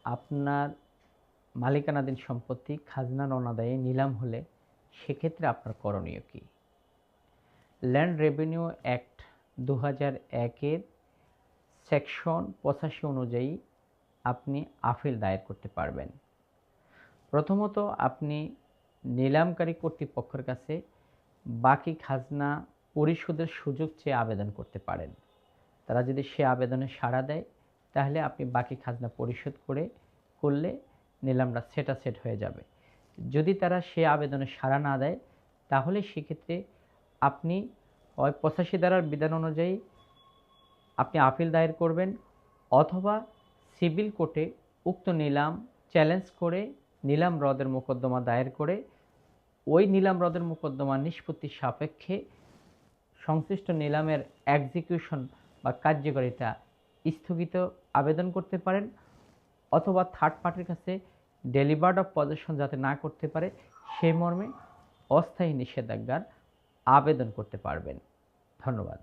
আপনার মালিকানাধীন সম্পত্তি খাজনা অনাদায়ে নিলাম হলে সেক্ষেত্রে আপনার করণীয় কী? ল্যান্ড রেভিনিউ অ্যাক্ট 2001-এর সেকশন 85 অনুযায়ী আপনি আপিল দায়ের করতে পারবেন। প্রথমত আপনি নিলামকারী কর্তৃপক্ষের কাছে বাকি খাজনা পরিশোধের সুযোগ চেয়ে আবেদন করতে পারেন। তারা যদি সে আবেদনে সাড়া দেয় তাহলে আপনি বাকি খাজনা পরিশোধ করলে নিলামটা সেট হয়ে যাবে। যদি তারা সে আবেদনে সাড়া না দেয় তাহলে সেক্ষেত্রে আপনি হয় 85 ধারার বিধান অনুযায়ী আপনি আপিল দায়ের করবেন, অথবা সিভিল কোর্টে উক্ত নিলাম চ্যালেঞ্জ করে নিলাম রদের মোকদ্দমা দায়ের করে ওই নিলাম রদের মোকদ্দমা নিষ্পত্তির সাপেক্ষে সংশ্লিষ্ট নিলামের এক্সিকিউশন বা কার্যকারিতা স্থগিত আবেদন করতে পারেন, অথবা থার্ড পার্টির কাছে ডেলিভার্ড অফ পজেশন যাতে না করতে পারে সেই মর্মে অস্থায়ী নিষেধাজ্ঞার আবেদন করতে পারবেন। ধন্যবাদ।